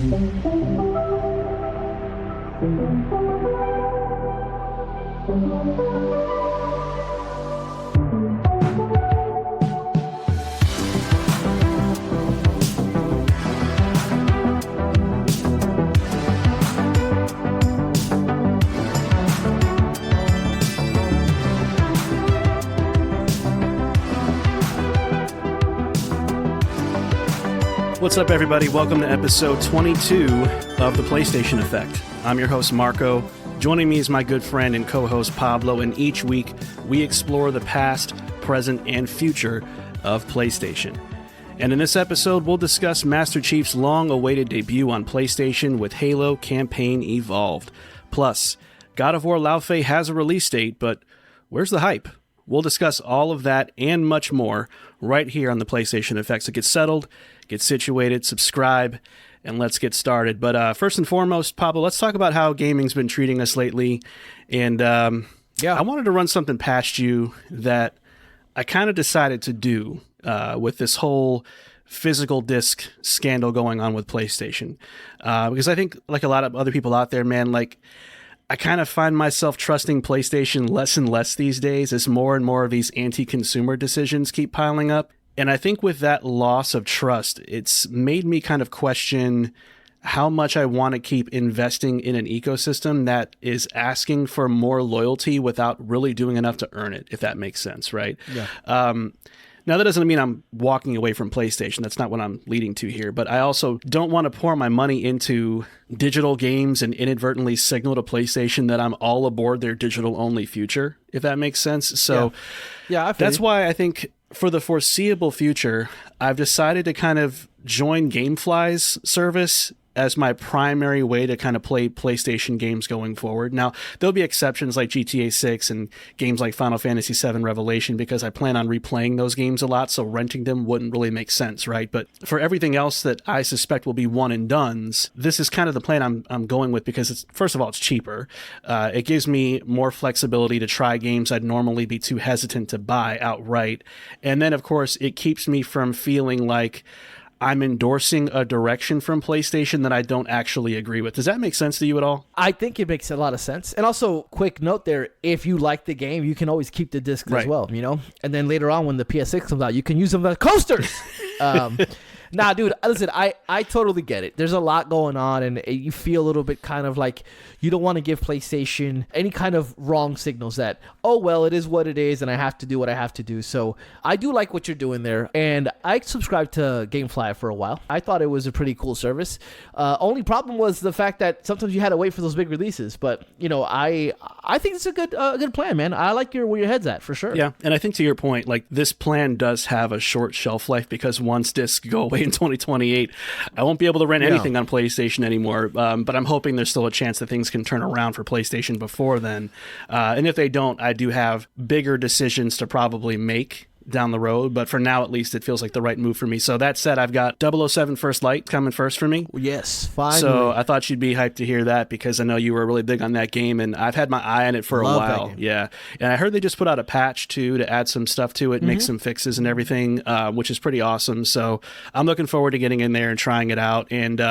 What's up, everybody? Welcome to episode 22 of The PlayStation Effect. I'm your host, Marco. Joining me is my good friend and co-host, Pablo, and each week we explore the past, present, and future of PlayStation. And in this episode, we'll discuss Master Chief's long-awaited debut on PlayStation with Halo Campaign Evolved. Plus, God of War Laufey has a release date, but where's the hype? We'll discuss all of that and much more right here on the PlayStation Effect. So get settled, get situated, subscribe, and let's get started. But first and foremost, Pablo, let's talk about how gaming's been treating us lately. And I wanted to run something past you that I kind of decided to do with this whole physical disc scandal going on with PlayStation. Because I think, like a lot of other people out there, man, like, I kind of find myself trusting PlayStation less and less these days as more and more of these anti-consumer decisions keep piling up. And I think with that loss of trust, it's made me kind of question how much I want to keep investing in an ecosystem that is asking for more loyalty without really doing enough to earn it, if that makes sense, right? Yeah. Now, that doesn't mean I'm walking away from PlayStation. That's not what I'm leading to here. But I also don't want to pour my money into digital games and inadvertently signal to PlayStation that I'm all aboard their digital-only future, if that makes sense. So that's why I think for the foreseeable future, I've decided to kind of join GameFly's service as my primary way to kind of play PlayStation games going forward. Now, there'll be exceptions like GTA 6 and games like Final Fantasy 7 Revelation because I plan on replaying those games a lot, so renting them wouldn't really make sense, right? But for everything else that I suspect will be one and dones, this is kind of the plan I'm going with because, it's, first of all, it's cheaper. It gives me more flexibility to try games I'd normally be too hesitant to buy outright. And then, of course, it keeps me from feeling like I'm endorsing a direction from PlayStation that I don't actually agree with. Does that make sense to you at all? I think it makes a lot of sense. And also, quick note there, if you like the game, you can always keep the discs as well, you know? And then later on when the PS6 comes out, you can use them as coasters. Nah, dude, listen, I totally get it. There's a lot going on, and you feel a little bit kind of like you don't want to give PlayStation any kind of wrong signals that, oh, well, it is what it is, and I have to do what I have to do. So I do like what you're doing there, and I subscribed to GameFly for a while. I thought it was a pretty cool service. Only problem was the fact that sometimes you had to wait for those big releases, but, you know, I think it's a good plan, man. I like where your head's at, for sure. Yeah, and I think to your point, like, this plan does have a short shelf life because once discs go away in 2028, I won't be able to rent anything on PlayStation anymore, but I'm hoping there's still a chance that things can turn around for PlayStation before then. And if they don't, I do have bigger decisions to probably make down the road, but for now at least it feels like the right move for me. So that said, I've got 007 First Light coming first for me. Yes, finally. So I thought you'd be hyped to hear that because I know you were really big on that game, and I've had my eye on it for a while. Yeah, and I heard they just put out a patch too to add some stuff to it, make some fixes and everything, which is pretty awesome. So I'm looking forward to getting in there and trying it out, and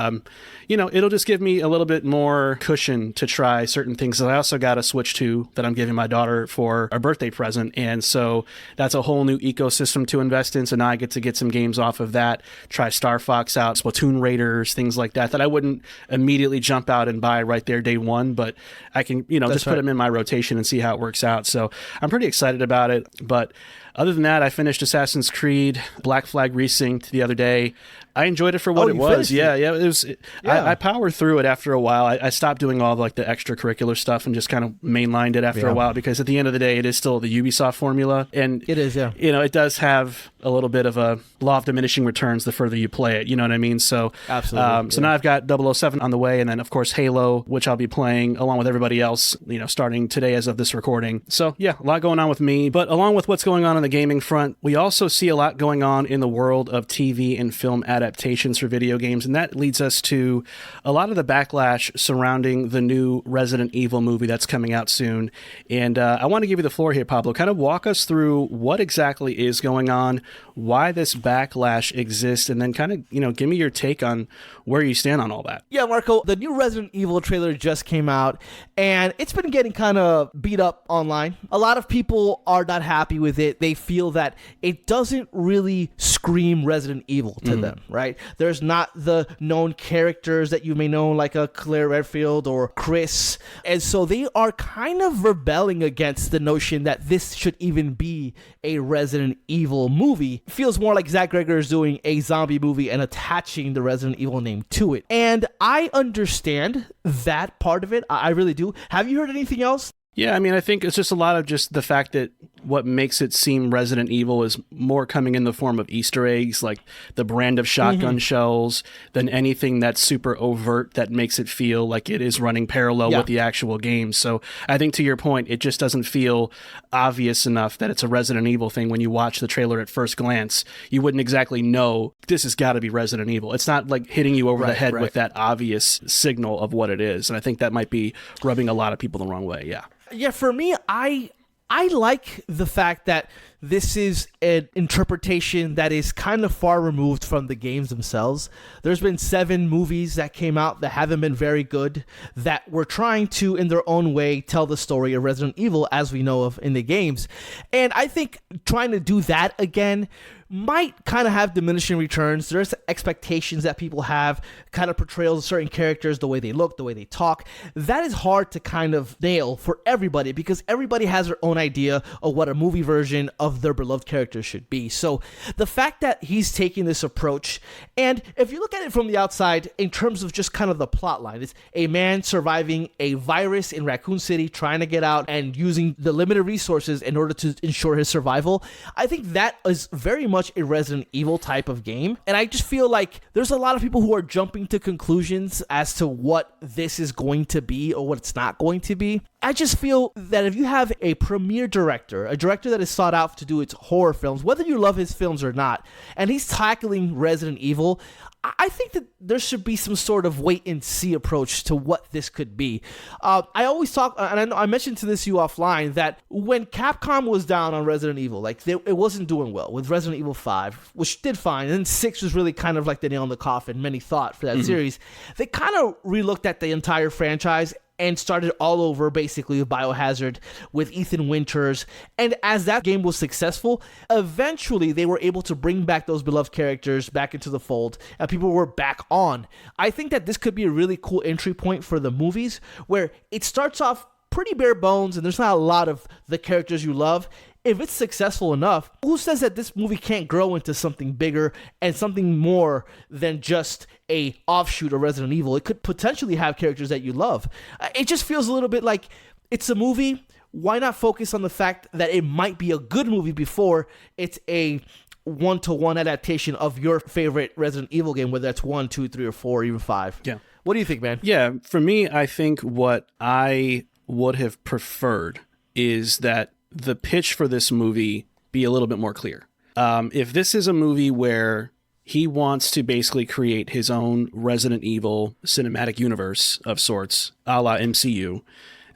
you know, it'll just give me a little bit more cushion to try certain things. I also got a Switch 2 that I'm giving my daughter for a birthday present, and so that's a whole new ecosystem to invest in. So now I get to get some games off of that, try Star Fox out, Splatoon Raiders, things like that I wouldn't immediately jump out and buy right there day one, but I can, you know, just put them in my rotation and see how it works out. So I'm pretty excited about it. But other than that, I finished Assassin's Creed Black Flag Resynced the other day. I enjoyed it for what it was. Yeah, it was. I powered through it after a while. I stopped doing all like the extracurricular stuff and just kind of mainlined it after a while because at the end of the day, it is still the Ubisoft formula, and it is. Yeah, you know, it does have a little bit of a law of diminishing returns the further you play it. You know what I mean? So absolutely. So now I've got 007 on the way, and then of course Halo, which I'll be playing along with everybody else. You know, starting today as of this recording. So yeah, a lot going on with me. But along with what's going on in the gaming front. We also see a lot going on in the world of TV and film adaptations for video games, and that leads us to a lot of the backlash surrounding the new Resident Evil movie that's coming out soon. And I want to give you the floor here, Pablo. Kind of walk us through what exactly is going on, why this backlash exists, and then kind of, give me your take on where you stand on all that. Yeah, Marco, the new Resident Evil trailer just came out, and it's been getting kind of beat up online. A lot of people are not happy with it. They feel that it doesn't really scream Resident Evil to them, right? There's not the known characters that you may know, like a Claire Redfield or Chris. And so they are kind of rebelling against the notion that this should even be a Resident Evil movie. It feels more like Zach Greger is doing a zombie movie and attaching the Resident Evil name to it. And I understand that part of it. I really do. Have you heard anything else? Yeah, I mean, I think it's just a lot of just the fact that what makes it seem Resident Evil is more coming in the form of Easter eggs, like the brand of shotgun shells, than anything that's super overt that makes it feel like it is running parallel with the actual game. So I think to your point, it just doesn't feel obvious enough that it's a Resident Evil thing. When you watch the trailer at first glance, you wouldn't exactly know this has got to be Resident Evil. It's not like hitting you over the head with that obvious signal of what it is. And I think that might be rubbing a lot of people the wrong way. Yeah. Yeah, for me, I like the fact that this is an interpretation that is kind of far removed from the games themselves. There's been 7 movies that came out that haven't been very good, that were trying to, in their own way, tell the story of Resident Evil as we know of in the games. And I think trying to do that again might kind of have diminishing returns. There's expectations that people have, kind of portrayals of certain characters, the way they look, the way they talk. That is hard to kind of nail for everybody, because everybody has their own idea of what a movie version of their beloved characters should be. So the fact that he's taking this approach, and if you look at it from the outside in terms of just kind of the plot line, it's a man surviving a virus in Raccoon City, trying to get out and using the limited resources in order to ensure his survival. I think that is very much a Resident Evil type of game. And I just feel like there's a lot of people who are jumping to conclusions as to what this is going to be or what it's not going to be. I just feel that if you have a premier director, a director that is sought out to do its horror films, whether you love his films or not, and he's tackling Resident Evil, I think that there should be some sort of wait and see approach to what this could be. I always talk, and I know I mentioned to this you offline, that when Capcom was down on Resident Evil, like it wasn't doing well with Resident Evil 5, which did fine, and then 6 was really kind of like the nail in the coffin, many thought, for that series. They kind of relooked at the entire franchise and started all over, basically, with Biohazard, with Ethan Winters. And as that game was successful, eventually they were able to bring back those beloved characters back into the fold, and people were back on. I think that this could be a really cool entry point for the movies, where it starts off pretty bare bones, and there's not a lot of the characters you love. If it's successful enough, who says that this movie can't grow into something bigger and something more than just a offshoot of Resident Evil? It could potentially have characters that you love. It just feels a little bit like it's a movie. Why not focus on the fact that it might be a good movie before it's a one-to-one adaptation of your favorite Resident Evil game, whether that's 1, 2, 3, or 4, or even 5. Yeah. What do you think, man? Yeah, for me, I think what I would have preferred is that the pitch for this movie be a little bit more clear. If this is a movie where he wants to basically create his own Resident Evil cinematic universe of sorts, a la MCU,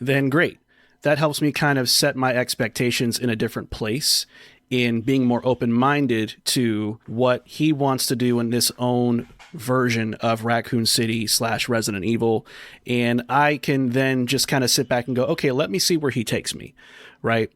then great. That helps me kind of set my expectations in a different place, in being more open-minded to what he wants to do in this own version of Raccoon City / Resident Evil. And I can then just kind of sit back and go, okay, let me see where he takes me, right?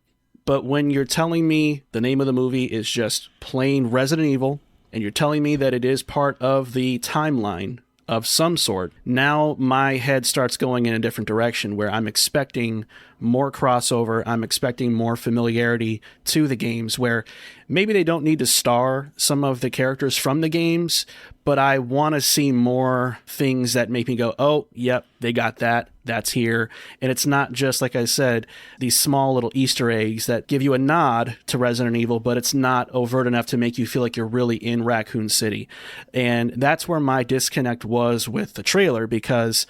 But when you're telling me the name of the movie is just plain Resident Evil, and you're telling me that it is part of the timeline of some sort, now my head starts going in a different direction, where I'm expecting more crossover, I'm expecting more familiarity to the games, where maybe they don't need to star some of the characters from the games, but I want to see more things that make me go, oh, yep, they got that, that's here. And it's not just, like I said, these small little Easter eggs that give you a nod to Resident Evil, but it's not overt enough to make you feel like you're really in Raccoon City. And that's where my disconnect was with the trailer, because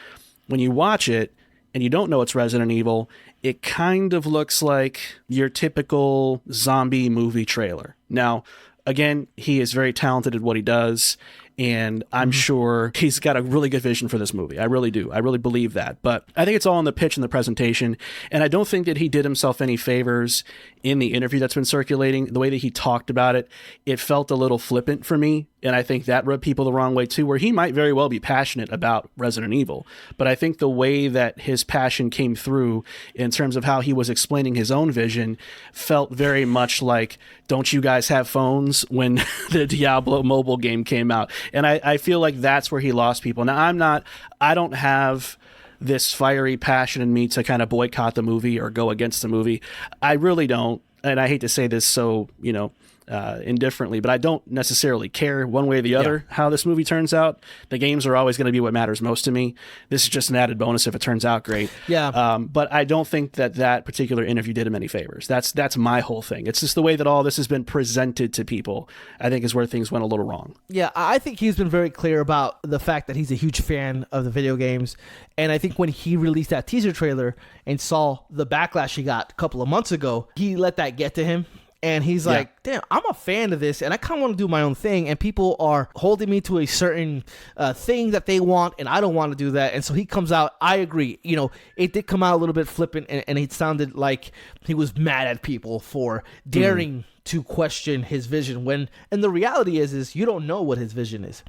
when you watch it, and you don't know it's Resident Evil, it kind of looks like your typical zombie movie trailer. Now, again, he is very talented at what he does, and I'm sure he's got a really good vision for this movie. I really do. I really believe that. But I think it's all in the pitch and the presentation, and I don't think that he did himself any favors in the interview that's been circulating. The way that he talked about it, it felt a little flippant for me, and I think that rubbed people the wrong way too, where he might very well be passionate about Resident Evil. But I think the way that his passion came through in terms of how he was explaining his own vision felt very much like, don't you guys have phones, when the Diablo mobile game came out? And I feel like that's where he lost people. Now, I don't have this fiery passion in me to kind of boycott the movie or go against the movie. I really don't. And I hate to say this so, indifferently, but I don't necessarily care one way or the other how this movie turns out. The games are always going to be what matters most to me. This is just an added bonus if it turns out great. But I don't think that particular interview did him any favors. That's my whole thing. It's just the way that all this has been presented to people, I think, is where things went a little wrong. Yeah, I think he's been very clear about the fact that he's a huge fan of the video games. And I think when he released that teaser trailer and saw the backlash he got a couple of months ago, he let that get to him. And he's like, damn, I'm a fan of this, and I kind of want to do my own thing, and people are holding me to a certain thing that they want, and I don't want to do that. And so he comes out. I agree. It did come out a little bit flippant, and it sounded like he was mad at people for daring to question his vision, and the reality is you don't know what his vision is.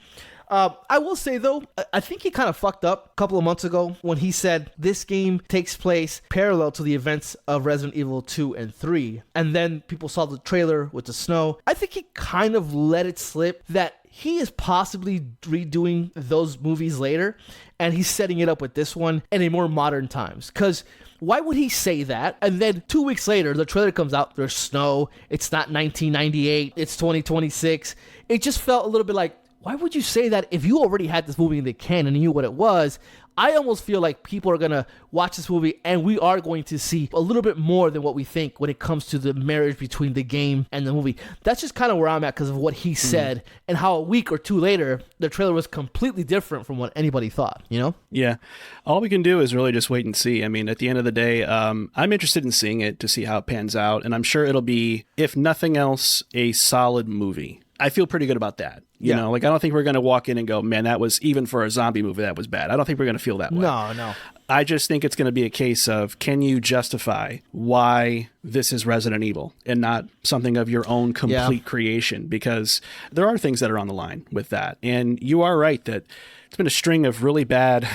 I will say, though, I think he kind of fucked up a couple of months ago when he said this game takes place parallel to the events of Resident Evil 2 and 3. And then people saw the trailer with the snow. I think he kind of let it slip that he is possibly redoing those movies later, and he's setting it up with this one in a more modern times. Because why would he say that? And then 2 weeks later, the trailer comes out, there's snow, it's not 1998, it's 2026. It just felt a little bit like, why would you say that if you already had this movie in the can and knew what it was? I almost feel like people are going to watch this movie and we are going to see a little bit more than what we think when it comes to the marriage between the game and the movie. That's just kind of where I'm at because of what he said and how a week or two later, the trailer was completely different from what anybody thought, Yeah. All we can do is really just wait and see. I mean, at the end of the day, I'm interested in seeing it to see how it pans out. And I'm sure it'll be, if nothing else, a solid movie. I feel pretty good about that. You know, I don't think we're going to walk in and go, man, that was, even for a zombie movie, that was bad. I don't think we're going to feel that way. No. I just think it's going to be a case of, can you justify why this is Resident Evil and not something of your own complete creation? Because there are things that are on the line with that. And you are right that it's been a string of really bad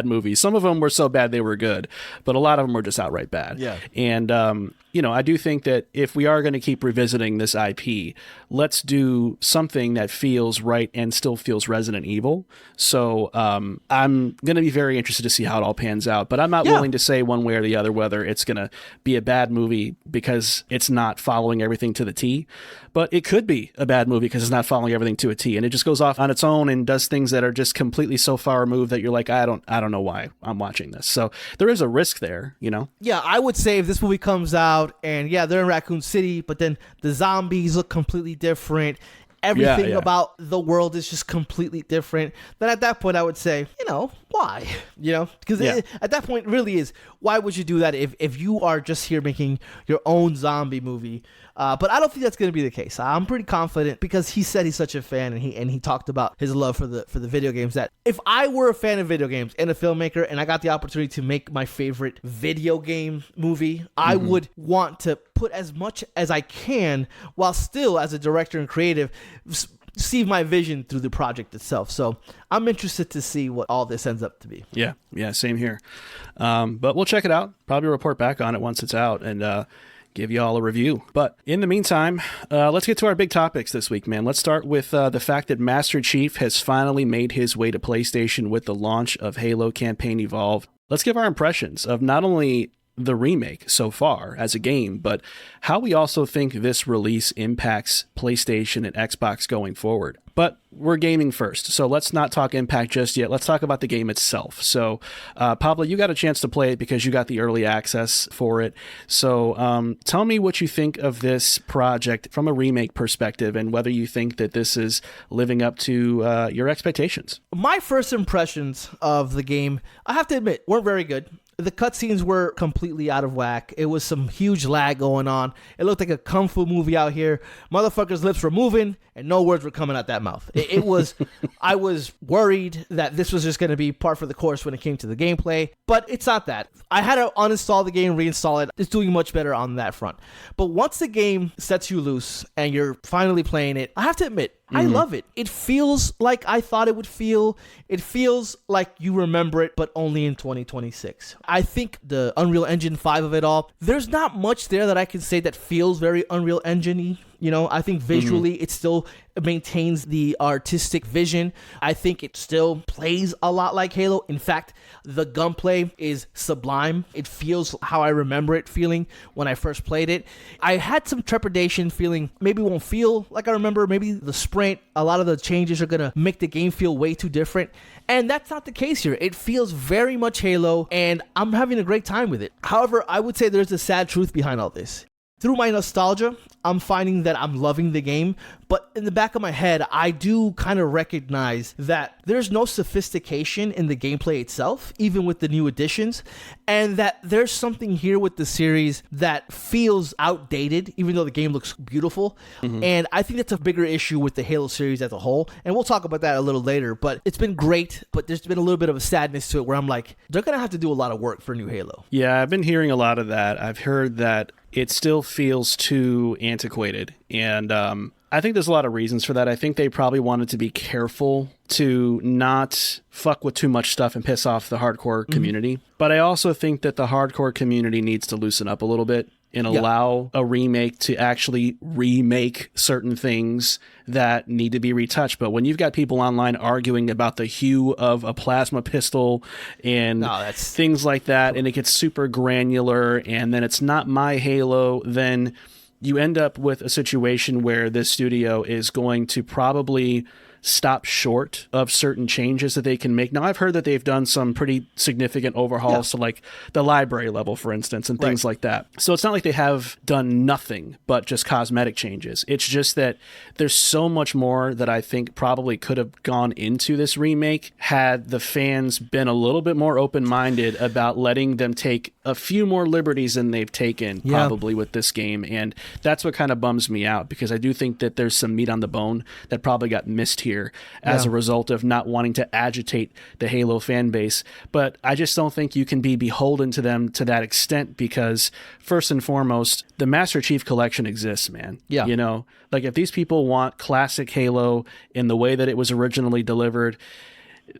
movies. Some of them were so bad they were good, but a lot of them were just outright bad. Yeah. And, I do think that if we are going to keep revisiting this IP, let's do something that feels right and still feels Resident Evil. So I'm going to be very interested to see how it all pans out, but I'm not willing to say one way or the other whether it's going to be a bad movie because it's not following everything to the T. But it could be a bad movie because it's not following everything to a T, and it just goes off on its own and does things that are just completely so far removed that you're like, I don't know why I'm watching this. So there is a risk there, Yeah, I would say if this movie comes out and they're in Raccoon City, but then the zombies look completely different, everything about the world is just completely different, then at that point I would say, why? Because at that point really is, why would you do that if you are just here making your own zombie movie? But I don't think that's going to be the case. I'm pretty confident because he said he's such a fan and he talked about his love for the video games, that if I were a fan of video games and a filmmaker and I got the opportunity to make my favorite video game movie, I would want to put as much as I can while still, as a director and creative, see my vision through the project itself. So I'm interested to see what all this ends up to be. Yeah, same here. But we'll check it out. Probably report back on it once it's out and give you all a review. But in the meantime, let's get to our big topics this week, man. Let's start with the fact that Master Chief has finally made his way to PlayStation with the launch of Halo Campaign Evolved. Let's give our impressions of not only the remake so far as a game, but how we also think this release impacts PlayStation and Xbox going forward. But we're gaming first, so let's not talk impact just yet. Let's talk about the game itself. So, Pablo, you got a chance to play it because you got the early access for it. So tell me what you think of this project from a remake perspective and whether you think that this is living up to your expectations. My first impressions of the game, I have to admit, weren't very good. The cutscenes were completely out of whack. It was some huge lag going on. It looked like a kung fu movie out here. Motherfuckers' lips were moving and no words were coming out that mouth. It was, I was worried that this was just going to be par for the course when it came to the gameplay, but it's not that. I had to uninstall the game, reinstall it. It's doing much better on that front. But once the game sets you loose and you're finally playing it, I have to admit, I love it. It feels like I thought it would feel. It feels like you remember it, but only in 2026. I think the Unreal Engine 5 of it all, there's not much there that I can say that feels very Unreal Engine-y. You know, I think visually it still maintains the artistic vision. I think it still plays a lot like Halo. In fact, the gunplay is sublime. It feels how I remember it feeling when I first played it. I had some trepidation feeling maybe it won't feel like I remember. Maybe the sprint, a lot of the changes are going to make the game feel way too different. And that's not the case here. It feels very much Halo, and I'm having a great time with it. However, I would say there's a sad truth behind all this. Through my nostalgia, I'm finding that I'm loving the game, but in the back of my head, I do kind of recognize that there's no sophistication in the gameplay itself, even with the new additions, and that there's something here with the series that feels outdated, even though the game looks beautiful. And I think that's a bigger issue with the Halo series as a whole, and we'll talk about that a little later, but it's been great, but there's been a little bit of a sadness to it where I'm like, they're going to have to do a lot of work for new Halo. Yeah, I've been hearing a lot of that. I've heard that it still feels too antiquated. And I think there's a lot of reasons for that. I think they probably wanted to be careful to not fuck with too much stuff and piss off the hardcore community. But I also think that the hardcore community needs to loosen up a little bit and allow a remake to actually remake certain things that need to be retouched. But when you've got people online arguing about the hue of a plasma pistol and things like that, and it gets super granular, and then it's not my Halo, then you end up with a situation where this studio is going to probably stop short of certain changes that they can make. Now, I've heard that they've done some pretty significant overhauls to like the library level, for instance, and things like that. So it's not like they have done nothing but just cosmetic changes. It's just that there's so much more that I think probably could have gone into this remake had the fans been a little bit more open-minded about letting them take a few more liberties than they've taken probably with this game. And that's what kind of bums me out, because I do think that there's some meat on the bone that probably got missed here as a result of not wanting to agitate the Halo fan base. But I just don't think you can be beholden to them to that extent, because first and foremost, the Master Chief Collection exists, man. Yeah. You know, like if these people want classic Halo in the way that it was originally delivered,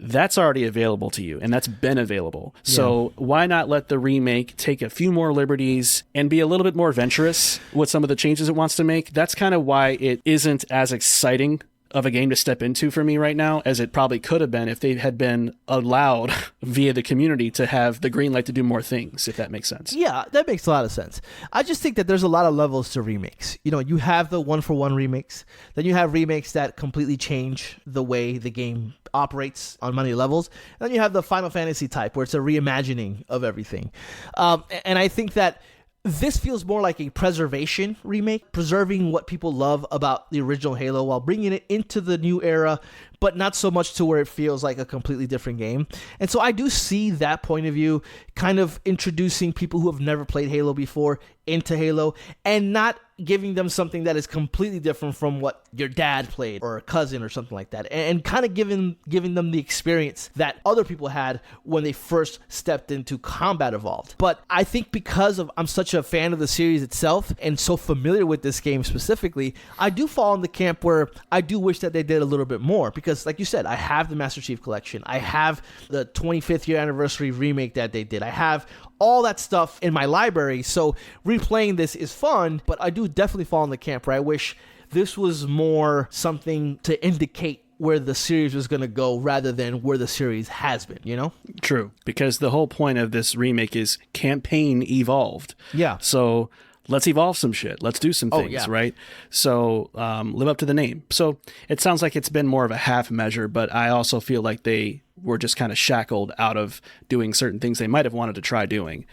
that's already available to you, and that's been available. So why not let the remake take a few more liberties and be a little bit more adventurous with some of the changes it wants to make? That's kind of why it isn't as exciting of a game to step into for me right now as it probably could have been if they had been allowed via the community to have the green light to do more things, if that makes sense. Yeah, that makes a lot of sense. I just think that there's a lot of levels to remakes. You know, you have the one-for-one remakes, then you have remakes that completely change the way the game operates on many levels, and then you have the Final Fantasy type where it's a reimagining of everything. And I think that this feels more like a preservation remake, preserving what people love about the original Halo while bringing it into the new era, but not so much to where it feels like a completely different game. And so I do see that point of view, kind of introducing people who have never played Halo before into Halo and not giving them something that is completely different from what your dad played or a cousin or something like that, and kind of giving them the experience that other people had when they first stepped into Combat Evolved. But I think because of I'm such a fan of the series itself and so familiar with this game specifically, I do fall in the camp where I do wish that they did a little bit more, because like you said, I have the Master Chief Collection, I have the 25th year anniversary remake that they did, I have all that stuff in my library, so replaying this is fun, but I do definitely fall in the camp where I wish this was more something to indicate where the series was going to go rather than where the series has been, you know? True, because the whole point of this remake is campaign evolved. Yeah. So let's evolve some shit. Let's do some things, right? So live up to the name. So it sounds like it's been more of a half measure, but I also feel like they were just kind of shackled out of doing certain things they might have wanted to try doing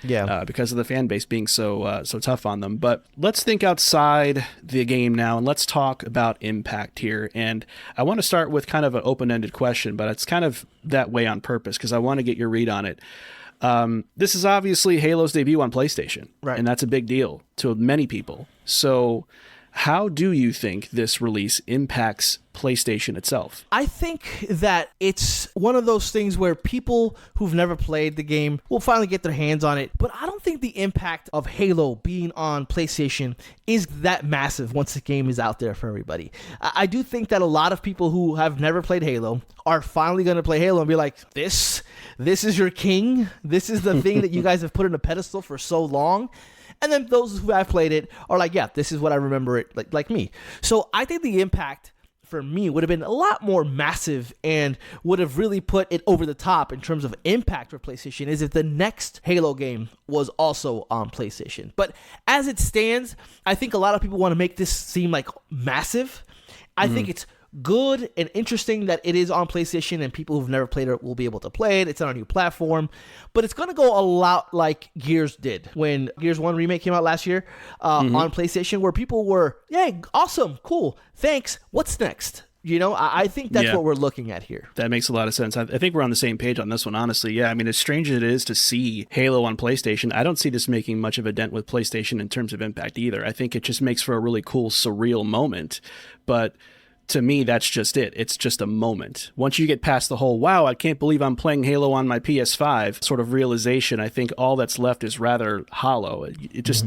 because of the fan base being so tough on them. But let's think outside the game now, and let's talk about impact here. And I want to start with kind of an open-ended question, but it's kind of that way on purpose because I want to get your read on it. This is obviously Halo's debut on PlayStation, right? And that's a big deal to many people. So how do you think this release impacts PlayStation itself? I think that it's one of those things where people who've never played the game will finally get their hands on it, but I don't think the impact of Halo being on PlayStation is that massive once the game is out there for everybody. I do think that a lot of people who have never played Halo are finally going to play Halo and be like, this is your king? This is the thing that you guys have put on a pedestal for so long? And then those who have played it are like, yeah, this is what I remember it like me. So I think the impact for me would have been a lot more massive and would have really put it over the top in terms of impact for PlayStation is if the next Halo game was also on PlayStation. But as it stands, I think a lot of people want to make this seem like massive. I think it's good and interesting that it is on PlayStation and people who've never played it will be able to play it. It's on a new platform, but it's going to go a lot like Gears did when Gears 1 remake came out last year on PlayStation, where people were, yeah, awesome, cool, thanks, what's next? You know, I think that's what we're looking at here. That makes a lot of sense. I think we're on the same page on this one, honestly. Yeah, I mean, as strange as it is to see Halo on PlayStation, I don't see this making much of a dent with PlayStation in terms of impact either. I think it just makes for a really cool, surreal moment. But to me, that's just it. It's just a moment. Once you get past the whole, wow, I can't believe I'm playing Halo on my PS5 sort of realization, I think all that's left is rather hollow. It just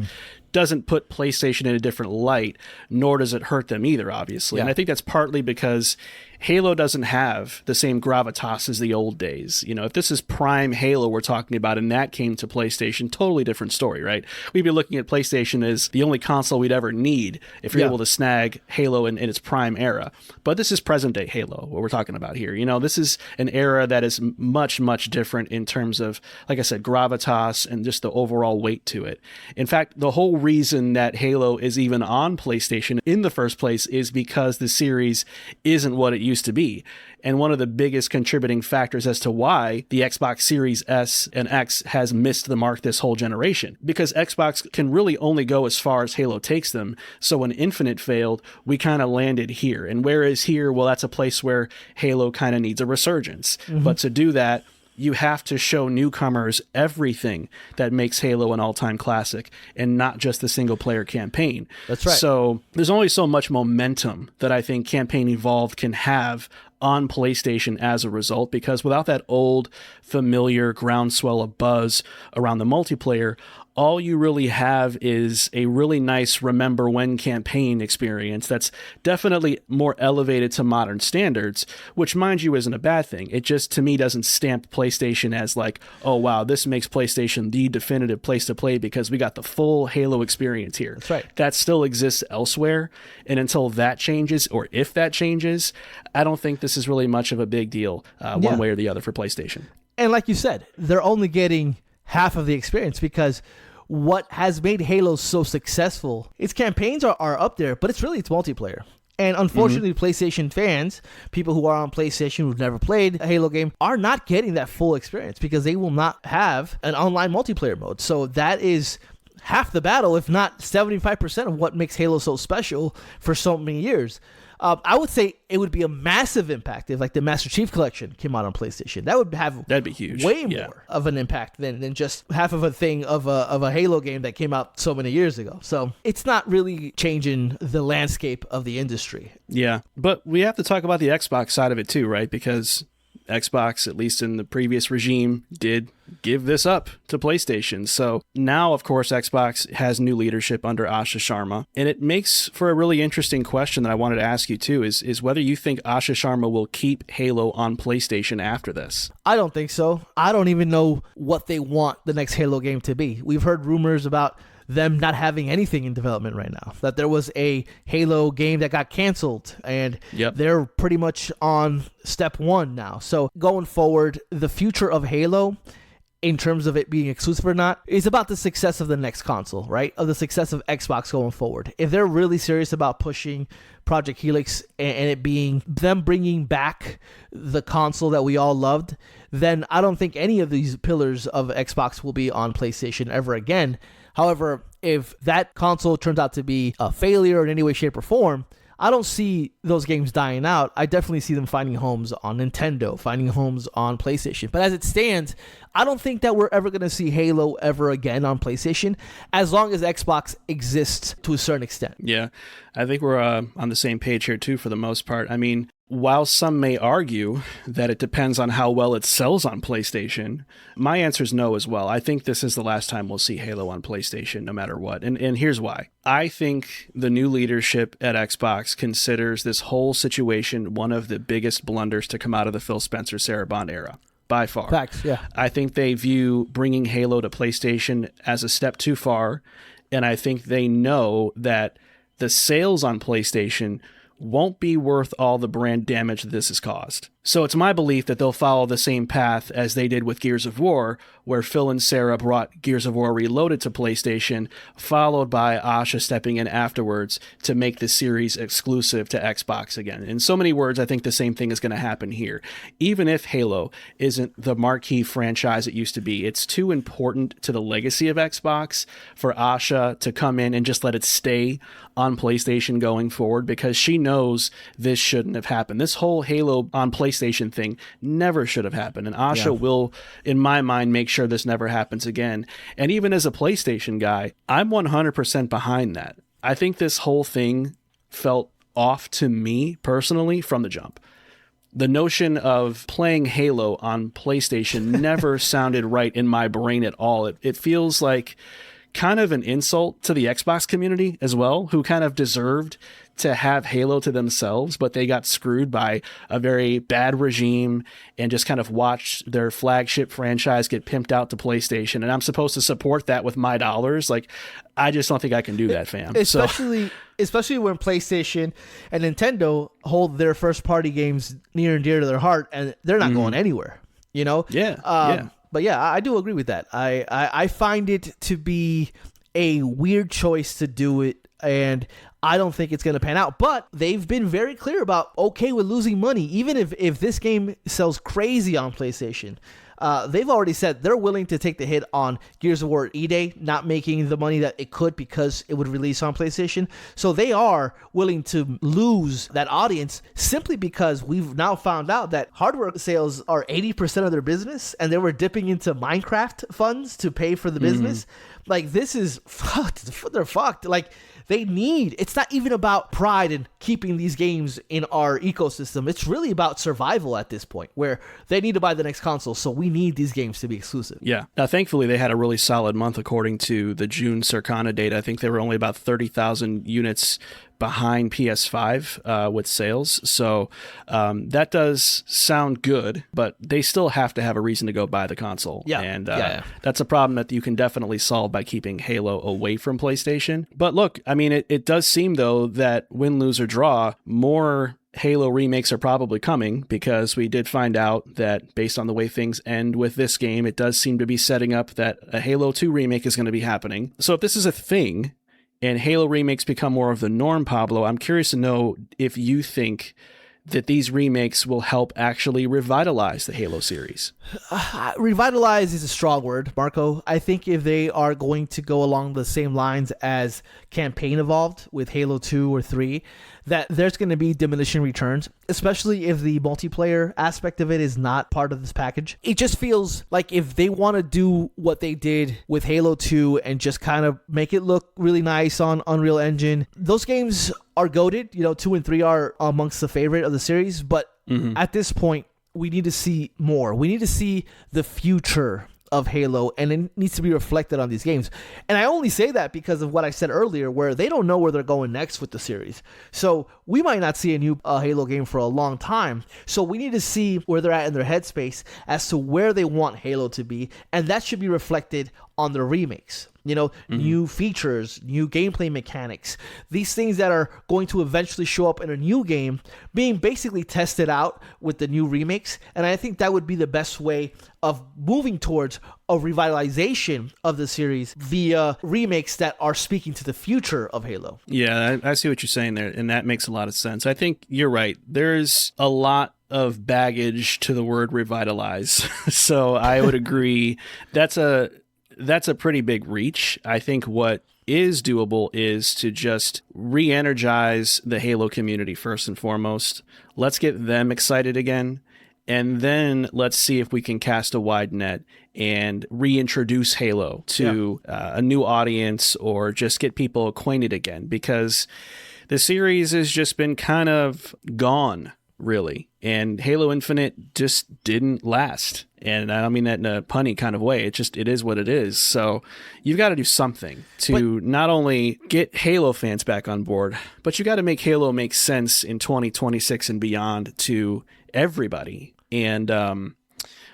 doesn't put PlayStation in a different light, nor does it hurt them either, obviously. And I think that's partly because Halo doesn't have the same gravitas as the old days. You know, if this is prime Halo we're talking about and that came to PlayStation, totally different story, right? We'd be looking at PlayStation as the only console we'd ever need if you're able to snag Halo in its prime era. But this is present day Halo, what we're talking about here. You know, this is an era that is much, much different in terms of, like I said, gravitas and just the overall weight to it. In fact, the whole reason that Halo is even on PlayStation in the first place is because the series isn't what it used to be. And one of the biggest contributing factors as to why the Xbox Series S and X has missed the mark this whole generation. Because Xbox can really only go as far as Halo takes them. So when Infinite failed, we kind of landed here. And whereas here, well, that's a place where Halo kind of needs a resurgence. But to do that, you have to show newcomers everything that makes Halo an all-time classic and not just the single-player campaign. That's right. So there's only so much momentum that I think Campaign Evolved can have on PlayStation as a result, because without that old, familiar groundswell of buzz around the multiplayer, all you really have is a really nice remember when campaign experience that's definitely more elevated to modern standards, which, mind you, isn't a bad thing. It just, to me, doesn't stamp PlayStation as like, oh, wow, this makes PlayStation the definitive place to play because we got the full Halo experience here. That's right. That still exists elsewhere, and until that changes, or if that changes, I don't think this is really much of a big deal one way or the other for PlayStation. And like you said, they're only getting half of the experience because what has made Halo so successful, its campaigns are up there, but it's multiplayer. And unfortunately, PlayStation fans, people who are on PlayStation who've never played a Halo game, are not getting that full experience because they will not have an online multiplayer mode. So that is half the battle, if not 75% of what makes Halo so special for so many years. I would say it would be a massive impact if, like, the Master Chief Collection came out on PlayStation. That'd be huge. Way more of an impact than just half of a thing of a Halo game that came out so many years ago. So it's not really changing the landscape of the industry. Yeah, but we have to talk about the Xbox side of it too, right? Because Xbox, at least in the previous regime, did give this up to PlayStation. So now, of course, Xbox has new leadership under Asha Sharma. And it makes for a really interesting question that I wanted to ask you too, is whether you think Asha Sharma will keep Halo on PlayStation after this. I don't think so. I don't even know what they want the next Halo game to be. We've heard rumors about them not having anything in development right now, that there was a Halo game that got canceled, and they're pretty much on step one now. So going forward, the future of Halo, in terms of it being exclusive or not, is about the success of the next console, right? Of the success of Xbox going forward. If they're really serious about pushing Project Helix and it being them bringing back the console that we all loved, then I don't think any of these pillars of Xbox will be on PlayStation ever again. However, if that console turns out to be a failure in any way, shape, or form, I don't see those games dying out. I definitely see them finding homes on Nintendo, finding homes on PlayStation. But as it stands, I don't think that we're ever going to see Halo ever again on PlayStation, as long as Xbox exists to a certain extent. Yeah, I think we're on the same page here too, for the most part. I mean, while some may argue that it depends on how well it sells on PlayStation, my answer is no as well. I think this is the last time we'll see Halo on PlayStation, no matter what. And here's why. I think the new leadership at Xbox considers this whole situation one of the biggest blunders to come out of the Phil Spencer-Sarah Bond era. By far. Facts, yeah. I think they view bringing Halo to PlayStation as a step too far, and I think they know that the sales on PlayStation won't be worth all the brand damage that this has caused. So it's my belief that they'll follow the same path as they did with Gears of War, where Phil and Sarah brought Gears of War Reloaded to PlayStation, followed by Asha stepping in afterwards to make the series exclusive to Xbox again. In so many words, I think the same thing is going to happen here. Even if Halo isn't the marquee franchise it used to be, it's too important to the legacy of Xbox for Asha to come in and just let it stay on PlayStation going forward, because she knows this shouldn't have happened. This whole Halo on PlayStation thing never should have happened, and Asha will, in my mind, make sure this never happens again. And even as a PlayStation guy, I'm 100% behind that. I think this whole thing felt off to me personally from the jump. The notion of playing Halo on PlayStation never sounded right in my brain at all. It feels like kind of an insult to the Xbox community as well, who kind of deserved to have Halo to themselves, but they got screwed by a very bad regime and just kind of watched their flagship franchise get pimped out to PlayStation. And I'm supposed to support that with my dollars. Like, I just don't think I can do that, fam. Especially when PlayStation and Nintendo hold their first party games near and dear to their heart, and they're not going anywhere, you know? Yeah. But yeah, I do agree with that. I find it to be a weird choice to do it, and I don't think it's going to pan out. But they've been very clear about okay with losing money, even if this game sells crazy on PlayStation. They've already said they're willing to take the hit on Gears of War E-Day not making the money that it could because it would release on PlayStation. So they are willing to lose that audience simply because we've now found out that hardware sales are 80% of their business, and they were dipping into Minecraft funds to pay for the business. Like, this is fucked. They're fucked. Like, it's not even about pride in keeping these games in our ecosystem. It's really about survival at this point, where they need to buy the next console, so we need these games to be exclusive. Yeah. Now, thankfully, they had a really solid month according to the June Circana data. I think they were only about 30,000 units behind PS5 with sales. So that does sound good, but they still have to have a reason to go buy the console. Yeah. And that's a problem that you can definitely solve by keeping Halo away from PlayStation. But look, I mean, it does seem, though, that win, lose, or draw, more Halo remakes are probably coming, because we did find out that based on the way things end with this game, it does seem to be setting up that a Halo 2 remake is going to be happening. So if this is a thing, and Halo remakes become more of the norm, Pablo, I'm curious to know if you think that these remakes will help actually revitalize the Halo series. Revitalize is a strong word, Marco. I think if they are going to go along the same lines as campaign evolved with Halo 2 or 3, that there's going to be diminishing returns, especially if the multiplayer aspect of it is not part of this package. It just feels like if they want to do what they did with Halo 2 and just kind of make it look really nice on Unreal Engine, those games are goated. 2 and 3 are amongst the favorite of the series, but at this point, we need to see more. We need to see the future of Halo, and it needs to be reflected on these games. And I only say that because of what I said earlier, where they don't know where they're going next with the series. So we might not see a new Halo game for a long time. So we need to see where they're at in their headspace as to where they want Halo to be, and that should be reflected on their remakes. New features, new gameplay mechanics, these things that are going to eventually show up in a new game being basically tested out with the new remakes. And I think that would be the best way of moving towards a revitalization of the series via remakes that are speaking to the future of Halo. Yeah, I see what you're saying there, and that makes a lot of sense. I think you're right. There's a lot of baggage to the word revitalize. So I would agree. That's that's a pretty big reach. I think what is doable is to just re-energize the Halo community first and foremost. Let's get them excited again. And then let's see if we can cast a wide net and reintroduce Halo to a new audience, or just get people acquainted again, because the series has just been kind of gone, really. And Halo Infinite just didn't last. And I don't mean that in a punny kind of way. It is what it is. So you've got to do something to not only get Halo fans back on board, but you got to make Halo make sense in 2026 and beyond to everybody. And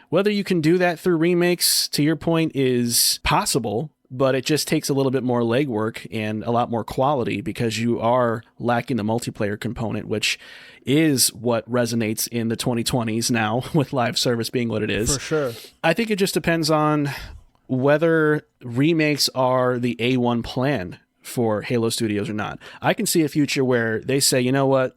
whether you can do that through remakes, to your point, is possible, but it just takes a little bit more legwork and a lot more quality, because you are lacking the multiplayer component, which is what resonates in the 2020s now, with live service being what it is. For sure. I think it just depends on whether remakes are the A1 plan for Halo Studios or not. I can see a future where they say, you know what?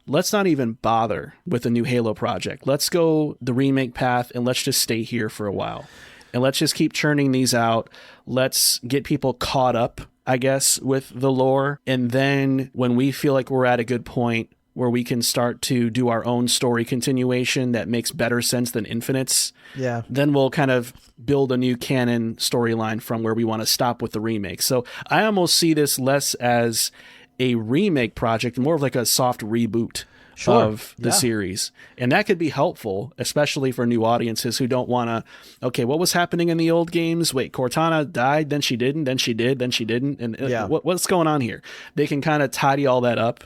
Let's not even bother with a new Halo project. Let's go the remake path, and let's just stay here for a while. And let's just keep churning these out. Let's get people caught up, I guess, with the lore. And then when we feel like we're at a good point where we can start to do our own story continuation that makes better sense than Infinite's, then we'll kind of build a new canon storyline from where we want to stop with the remake. So I almost see this less as a remake project, more of like a soft reboot of the series. And that could be helpful, especially for new audiences who don't want to, okay, what was happening in the old games? Wait, Cortana died, then she didn't, then she did, then she didn't. And what's going on here? They can kind of tidy all that up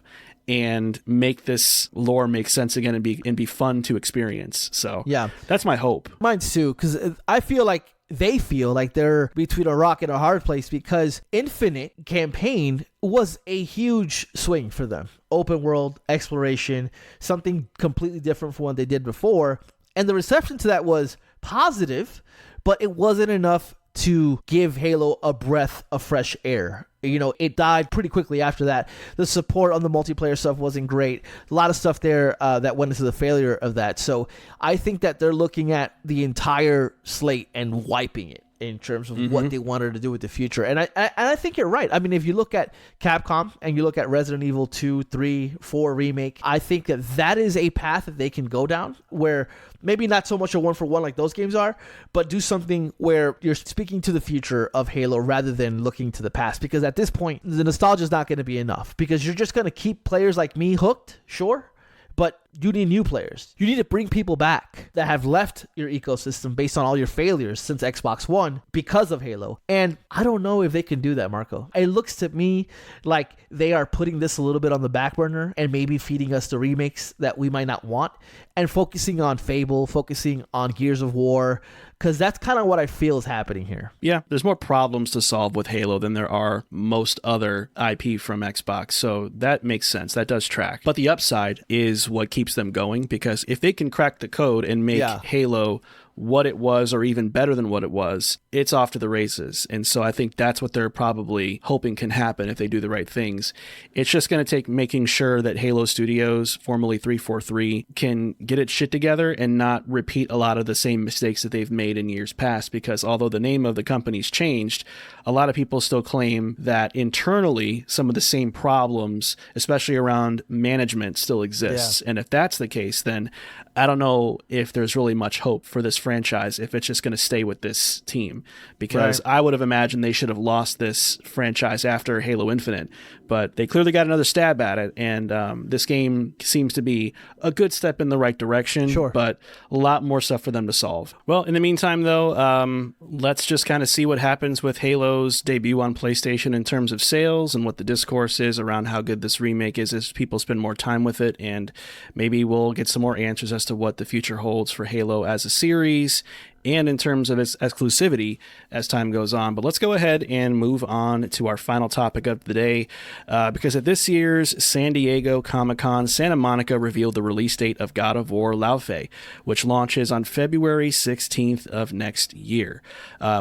and make this lore make sense again and be fun to experience. So that's my hope. Mine too, because I feel like they feel like they're between a rock and a hard place, because Infinite campaign was a huge swing for them. Open world exploration, something completely different from what they did before. And the reception to that was positive, but it wasn't enough to give Halo a breath of fresh air. You know, it died pretty quickly after that. The support on the multiplayer stuff wasn't great. A lot of stuff there that went into the failure of that. So I think that they're looking at the entire slate and wiping it in terms of what they wanted to do with the future. And I think you're right. I mean, if you look at Capcom and you look at Resident Evil 2, 3, 4 remake, I think that is a path that they can go down, where maybe not so much a one-for-one like those games are, but do something where you're speaking to the future of Halo rather than looking to the past. Because at this point, the nostalgia is not going to be enough, because you're just going to keep players like me hooked, sure, but you need new players. You need to bring people back that have left your ecosystem based on all your failures since Xbox One because of Halo. And I don't know if they can do that, Marco. It looks to me like they are putting this a little bit on the back burner and maybe feeding us the remakes that we might not want, and focusing on Fable, focusing on Gears of War, because that's kind of what I feel is happening here. Yeah, there's more problems to solve with Halo than there are most other IP from Xbox, so that makes sense. That does track. But the upside is what keeps them going, because if they can crack the code and make Halo what it was, or even better than what it was, it's off to the races. And so I think that's what they're probably hoping can happen if they do the right things. It's just going to take making sure that Halo Studios, formerly 343, can get its shit together and not repeat a lot of the same mistakes that they've made in years past, because although the name of the company's changed, a lot of people still claim that internally some of the same problems, especially around management, still exists. And if that's the case, then I don't know if there's really much hope for this franchise if it's just going to stay with this team, because I would have imagined they should have lost this franchise after Halo Infinite, but they clearly got another stab at it, and this game seems to be a good step in the right direction, but a lot more stuff for them to solve. Well, in the meantime, though, let's just kind of see what happens with Halo's debut on PlayStation in terms of sales, and what the discourse is around how good this remake is as people spend more time with it, and maybe we'll get some more answers as to what the future holds for Halo as a series and in terms of its exclusivity as time goes on. But let's go ahead and move on to our final topic of the day, because at this year's San Diego Comic-Con, Santa Monica revealed the release date of God of War Laufey, which launches on February 16th of next year.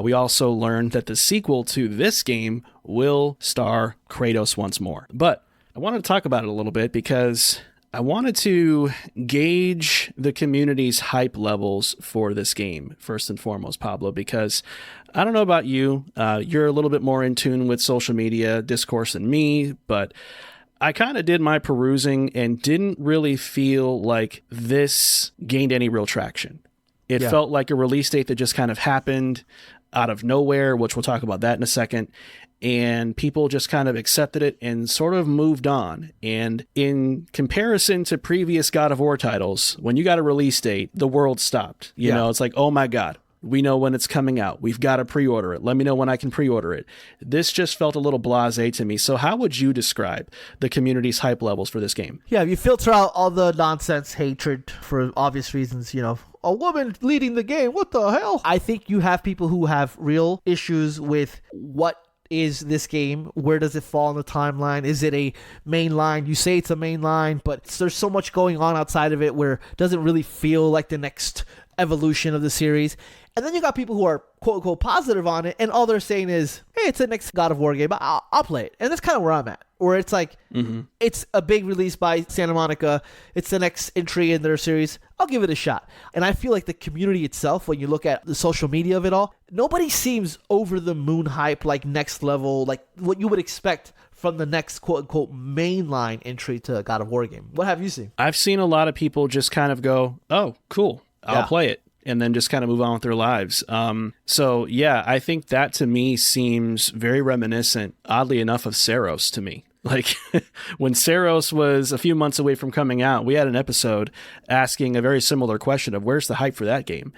We also learned that the sequel to this game will star Kratos once more. But I wanted to talk about it a little bit because I wanted to gauge the community's hype levels for this game, first and foremost, Pablo, because I don't know about you. You're a little bit more in tune with social media discourse than me, but I kind of did my perusing and didn't really feel like this gained any real traction. It felt like a release date that just kind of happened out of nowhere, which we'll talk about that in a second. And people just kind of accepted it and sort of moved on. And in comparison to previous God of War titles, when you got a release date, the world stopped. You know, it's like, oh my God, we know when it's coming out. We've got to pre-order it. Let me know when I can pre-order it. This just felt a little blasé to me. So how would you describe the community's hype levels for this game? Yeah, if you filter out all the nonsense hatred for obvious reasons, you know, a woman leading the game, what the hell? I think you have people who have real issues with what is this game? Where does it fall on the timeline? Is it a main line? You say it's a main line, but there's so much going on outside of it where it doesn't really feel like the next evolution of the series. And then you got people who are quote unquote positive on it, and all they're saying is, hey, it's the next God of War game, I'll play it. And that's kind of where I'm at, where it's like, it's a big release by Santa Monica, it's the next entry in their series, I'll give it a shot. And I feel like the community itself, when you look at the social media of it all, nobody seems over the moon hype, like next level, like what you would expect from the next quote unquote mainline entry to a God of War game. What have you seen? I've seen a lot of people just kind of go, oh, cool, I'll play it, and then just kind of move on with their lives. So yeah, I think that to me seems very reminiscent, oddly enough, of Saros to me. Like when Saros was a few months away from coming out, we had an episode asking a very similar question of where's the hype for that game?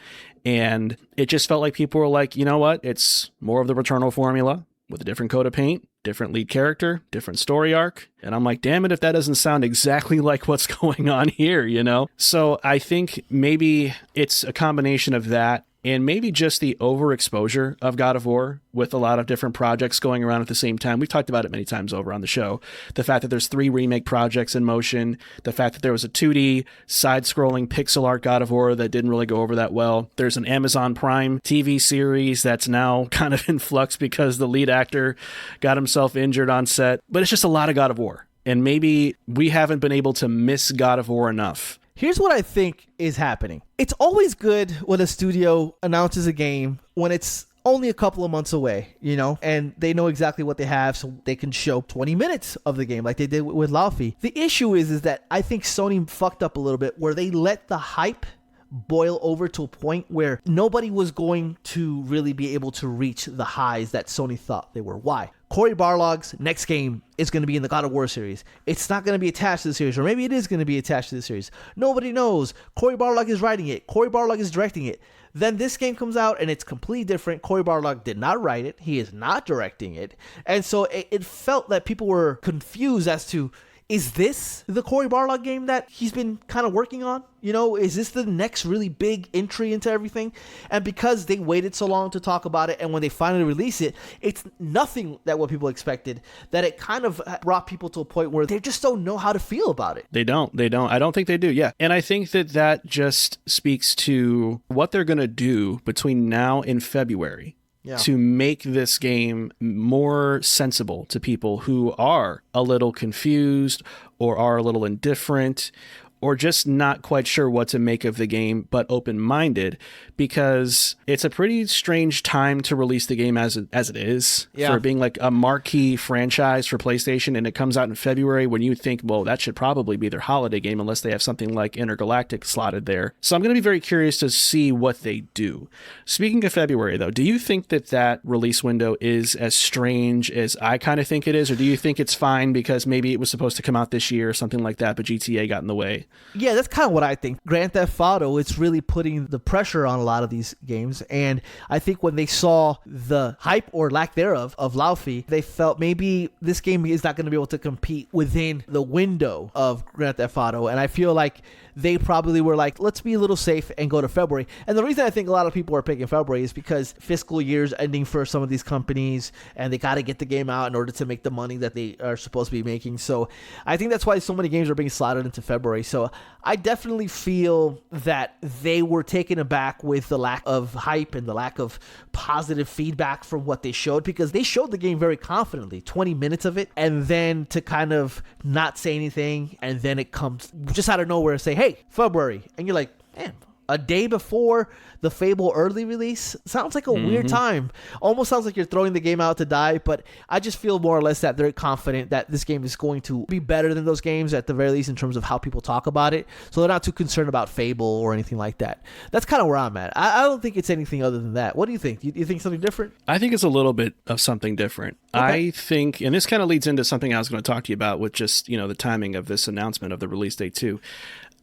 And it just felt like people were like, you know what? It's more of the Returnal formula with a different coat of paint, different lead character, different story arc. And I'm like, damn it, if that doesn't sound exactly like what's going on here, you know? So I think maybe it's a combination of that and maybe just the overexposure of God of War with a lot of different projects going around at the same time. We've talked about it many times over on the show. The fact that there's 3 remake projects in motion, the fact that there was a 2D side-scrolling pixel art God of War that didn't really go over that well. There's an Amazon Prime TV series that's now kind of in flux because the lead actor got himself injured on set. But it's just a lot of God of War. And maybe we haven't been able to miss God of War enough. Here's what I think is happening. It's always good when a studio announces a game when it's only a couple of months away, you know, and they know exactly what they have, so they can show 20 minutes of the game like they did with Laufey. The issue is that I think Sony fucked up a little bit where they let the hype boil over to a point where nobody was going to really be able to reach the highs that Sony thought they were. Why? Cory Barlog's next game is going to be in the God of War series. It's not going to be attached to the series, or maybe it is going to be attached to the series. Nobody knows. Cory Barlog is writing it. Cory Barlog is directing it. Then this game comes out and it's completely different. Cory Barlog did not write it. He is not directing it. And so it felt that people were confused as to, is this the Cory Barlog game that he's been kind of working on? You know, is this the next really big entry into everything? And because they waited so long to talk about it, and when they finally release it, it's nothing that what people expected, that it kind of brought people to a point where they just don't know how to feel about it. They don't. I don't think they do. Yeah. And I think that just speaks to what they're going to do between now and February. Yeah. To make this game more sensible to people who are a little confused or are a little indifferent or just not quite sure what to make of the game, but open-minded, because it's a pretty strange time to release the game as it is, for being like a marquee franchise for PlayStation, and it comes out in February when you think, well, that should probably be their holiday game unless they have something like Intergalactic slotted there. So I'm going to be very curious to see what they do. Speaking of February, though, do you think that release window is as strange as I kind of think it is, or do you think it's fine because maybe it was supposed to come out this year or something like that, but GTA got in the way? Yeah, that's kind of what I think. Grand Theft Auto, it's really putting the pressure on a lot of these games. And I think when they saw the hype or lack thereof of Laufey, they felt maybe this game is not going to be able to compete within the window of Grand Theft Auto. And I feel like they probably were like, let's be a little safe and go to February. And the reason I think a lot of people are picking February is because fiscal year's ending for some of these companies, and they got to get the game out in order to make the money that they are supposed to be making. So I think that's why so many games are being slotted into February. So So I definitely feel that they were taken aback with the lack of hype and the lack of positive feedback from what they showed, because they showed the game very confidently, 20 minutes of it, and then to kind of not say anything, and then it comes just out of nowhere and say, hey, February, and you're like, damn. A day before the Fable early release sounds like a weird time. Almost sounds like you're throwing the game out to die, but I just feel more or less that they're confident that this game is going to be better than those games at the very least in terms of how people talk about it. So they're not too concerned about Fable or anything like that. That's kind of where I'm at. I don't think it's anything other than that. What do you think? You think something different? I think it's a little bit of something different. Okay. I think, and this kind of leads into something I was going to talk to you about with just, the timing of this announcement of the release date too.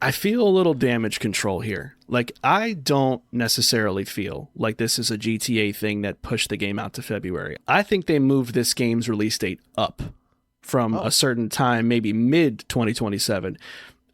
I feel a little damage control here. Like, I don't necessarily feel like this is a GTA thing that pushed the game out to February. I think they moved this game's release date up from a certain time, maybe mid 2027.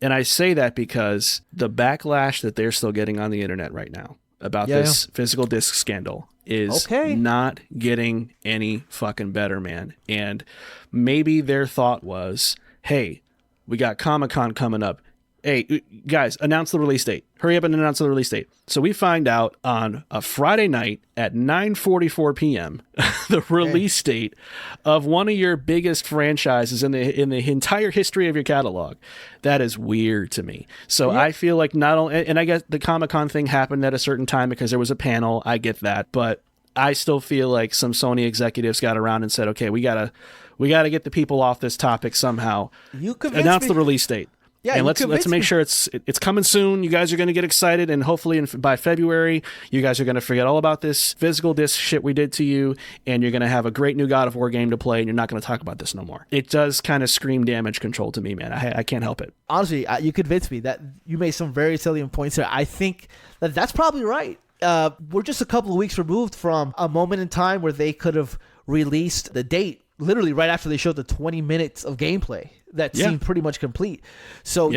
And I say that because the backlash that they're still getting on the internet right now about this physical disc scandal is not getting any fucking better, man. And maybe their thought was, hey, we got Comic-Con coming up. Hey, guys, announce the release date. Hurry up and announce the release date. So we find out on a Friday night at 9:44 p.m. the release date of one of your biggest franchises in the entire history of your catalog. That is weird to me. So I feel like not only, and I guess the Comic-Con thing happened at a certain time because there was a panel. I get that, but I still feel like some Sony executives got around and said, okay, we gotta get the people off this topic somehow. You announce the release date. Yeah, and let's make sure it's coming soon. You guys are going to get excited, and hopefully by February, you guys are going to forget all about this physical disc shit we did to you, and you're going to have a great new God of War game to play, and you're not going to talk about this no more. It does kind of scream damage control to me, man. I can't help it. Honestly, you convinced me that you made some very salient points there. I think that's probably right. We're just a couple of weeks removed from a moment in time where they could have released the date literally right after they showed the 20 minutes of gameplay that seemed pretty much complete. So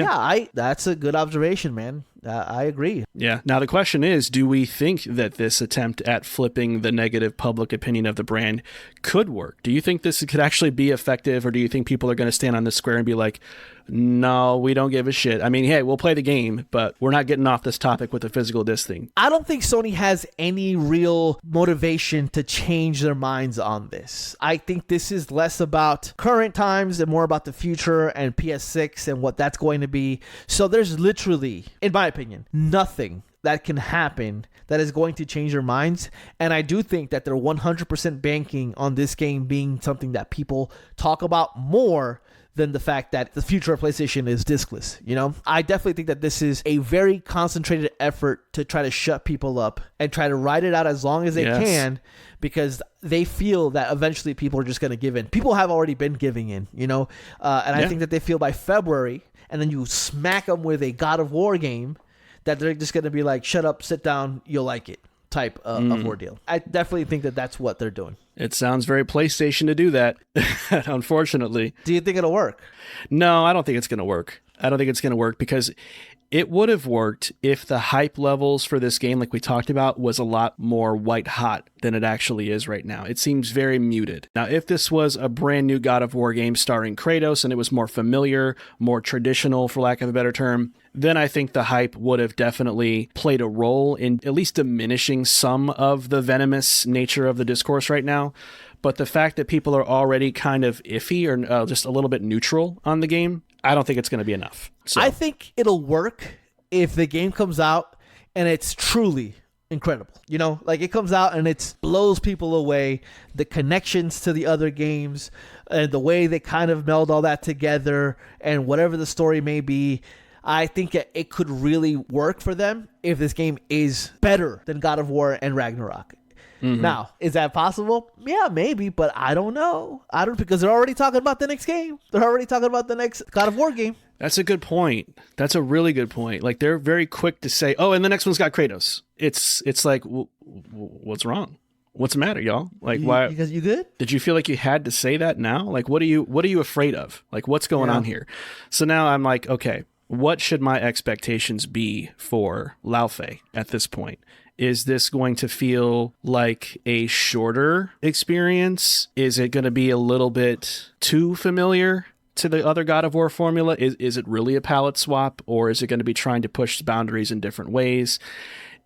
that's a good observation, man. I agree. Yeah. Now the question is, do we think that this attempt at flipping the negative public opinion of the brand could work? Do you think this could actually be effective, or do you think people are going to stand on the square and be like, no, we don't give a shit? I mean, hey, we'll play the game, but we're not getting off this topic with the physical disc thing. I don't think Sony has any real motivation to change their minds on this. I think this is less about current times and more about the future and PS6 and what that's going to be. So there's literally, in my opinion, nothing that can happen that is going to change their minds. And I do think that they're 100% banking on this game being something that people talk about more than the fact that the future of PlayStation is discless. I definitely think that this is a very concentrated effort to try to shut people up and try to ride it out as long as they can, because they feel that eventually people are just going to give in. People have already been giving in, and I think that they feel by February, and then you smack them with a God of War game, that they're just going to be like, shut up, sit down, you'll like it type of ordeal. I definitely think that that's what they're doing. It sounds very PlayStation to do that, unfortunately. Do you think it'll work? No, I don't think it's going to work. I don't think it's going to work because it would have worked if the hype levels for this game, like we talked about, was a lot more white hot than it actually is right now. It seems very muted. Now, if this was a brand new God of War game starring Kratos and it was more familiar, more traditional, for lack of a better term, then I think the hype would have definitely played a role in at least diminishing some of the venomous nature of the discourse right now. But the fact that people are already kind of iffy or just a little bit neutral on the game, I don't think it's going to be enough. So I think it'll work if the game comes out and it's truly incredible. Like it comes out and it blows people away. The connections to the other games and the way they kind of meld all that together and whatever the story may be, I think it could really work for them if this game is better than God of War and Ragnarok. Mm-hmm. Now, is that possible? Yeah, maybe, but I don't know. Because they're already talking about the next game. They're already talking about the next God of War game. That's a good point. That's a really good point. Like, they're very quick to say, oh, and the next one's got Kratos. It's like, what's wrong? What's the matter, y'all? Like, why? Because you good? Did you feel like you had to say that now? Like, what are you afraid of? Like, what's going on here? So now I'm like, okay, what should my expectations be for Laufey at this point? Is this going to feel like a shorter experience? Is it going to be a little bit too familiar to the other God of War formula? Is it really a palette swap, or is it going to be trying to push boundaries in different ways?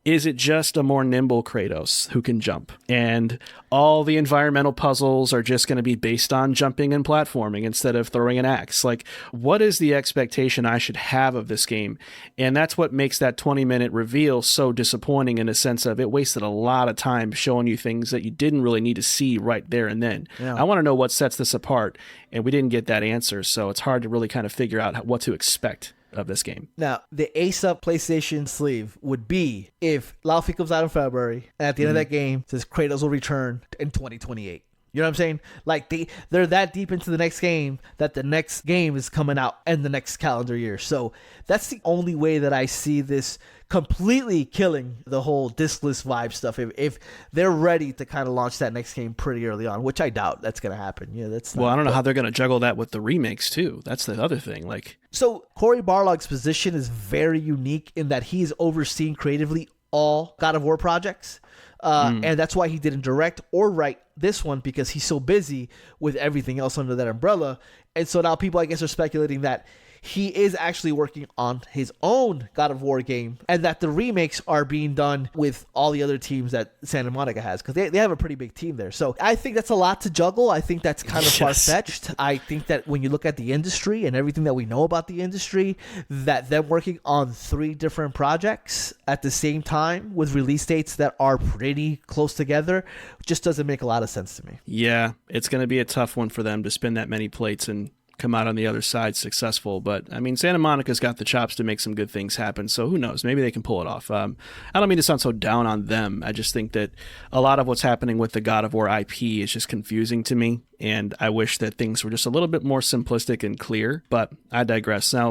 Is it just a more nimble Kratos who can jump? And all the environmental puzzles are just going to be based on jumping and platforming instead of throwing an axe. Like, what is the expectation I should have of this game? And that's what makes that 20-minute reveal so disappointing, in a sense of it wasted a lot of time showing you things that you didn't really need to see right there and then. Yeah. I want to know what sets this apart, and we didn't get that answer, so it's hard to really kind of figure out what to expect of this game. Now, the ace up PlayStation sleeve would be if Laufey comes out in February, and at the end of that game says Kratos will return in 2028. You know what I'm saying? Like, they're that deep into the next game that the next game is coming out in the next calendar year. So that's the only way that I see this completely killing the whole discless vibe stuff. If they're ready to kind of launch that next game pretty early on, which I doubt that's going to happen. Yeah, that's not, well, I don't know how they're going to juggle that with the remakes too. That's the other thing. Like, so Cory Barlog's position is very unique in that he's overseeing creatively all God of War projects. And that's why he didn't direct or write this one, because he's so busy with everything else under that umbrella. And so now people, I guess, are speculating that he is actually working on his own God of War game, and that the remakes are being done with all the other teams that Santa Monica has, because they have a pretty big team there. So I think that's a lot to juggle. I think that's kind of far-fetched. I think that when you look at the industry and everything that we know about the industry, that them working on 3 different projects at the same time with release dates that are pretty close together just doesn't make a lot of sense to me. Yeah, it's going to be a tough one for them to spin that many plates and come out on the other side successful. But I mean, Santa Monica's got the chops to make some good things happen, so who knows, maybe they can pull it off. I don't mean to sound so down on them. I just think that a lot of what's happening with the God of War IP is just confusing to me, and I wish that things were just a little bit more simplistic and clear, but I digress. Now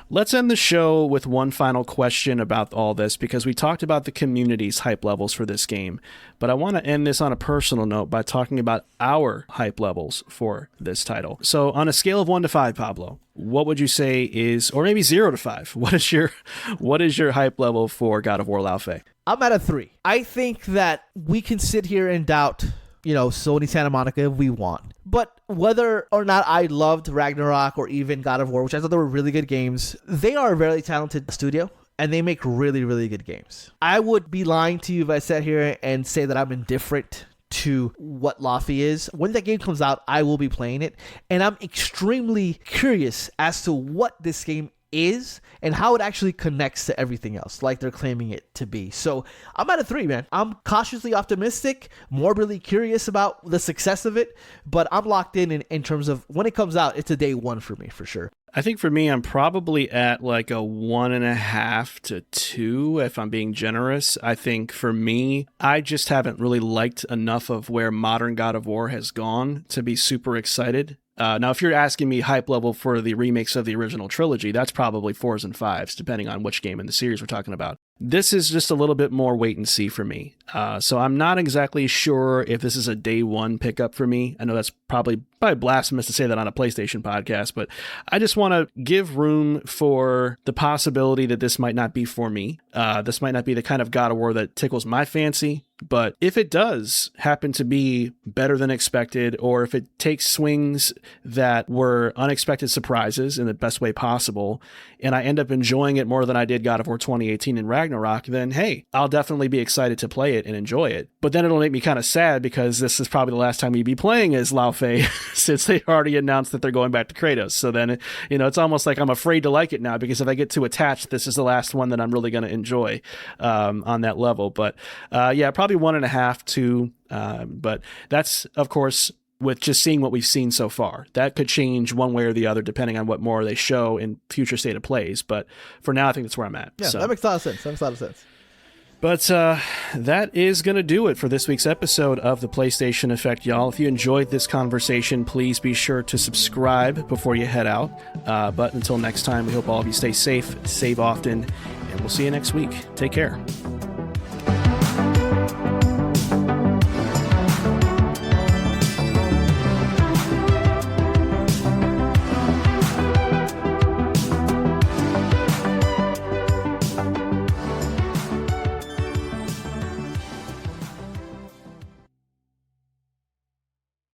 let's end the show with one final question about all this, because we talked about the community's hype levels for this game, but I want to end this on a personal note by talking about our hype levels for this title. So on a scale of 1 to 5, Pablo, what would you say is, or maybe 0 to 5, what is your hype level for God of War Laufey? I'm at a 3. I think that we can sit here and doubt, Sony Santa Monica if we want. But whether or not I loved Ragnarok or even God of War, which I thought they were really good games, they are a very talented studio, and they make really, really good games. I would be lying to you if I sat here and say that I'm indifferent to what Laufey is. When that game comes out, I will be playing it, and I'm extremely curious as to what this game is and how it actually connects to everything else like they're claiming it to be. So I'm at a 3, man. I'm cautiously optimistic, morbidly curious about the success of it, but I'm locked in terms of when it comes out, it's a day 1 for me for sure. I think for me, I'm probably at like a 1.5 to 2, if I'm being generous. I think for me, I just haven't really liked enough of where modern God of War has gone to be super excited. Now, if you're asking me hype level for the remakes of the original trilogy, that's probably 4s and 5s, depending on which game in the series we're talking about. This is just a little bit more wait and see for me. So I'm not exactly sure if this is a day 1 pickup for me. I know that's probably blasphemous to say that on a PlayStation podcast, but I just want to give room for the possibility that this might not be for me. This might not be the kind of God of War that tickles my fancy. But if it does happen to be better than expected, or if it takes swings that were unexpected surprises in the best way possible, and I end up enjoying it more than I did God of War 2018 and Ragnarok, then hey, I'll definitely be excited to play it and enjoy it. But then it'll make me kind of sad, because this is probably the last time you'd be playing as Laufey since they already announced that they're going back to Kratos. So then, it's almost like I'm afraid to like it now, because if I get too attached, this is the last one that I'm really going to enjoy on that level. But yeah, probably 1.5 to, but that's, of course, with just seeing what we've seen so far. That could change one way or the other depending on what more they show in future state of plays. But for now, I think that's where I'm at. Yeah, so that makes a lot of sense. But that is going to do it for this week's episode of The PlayStation Effect, y'all. If you enjoyed this conversation, please be sure to subscribe before you head out. But until next time, we hope all of you stay safe, save often, and we'll see you next week. Take care.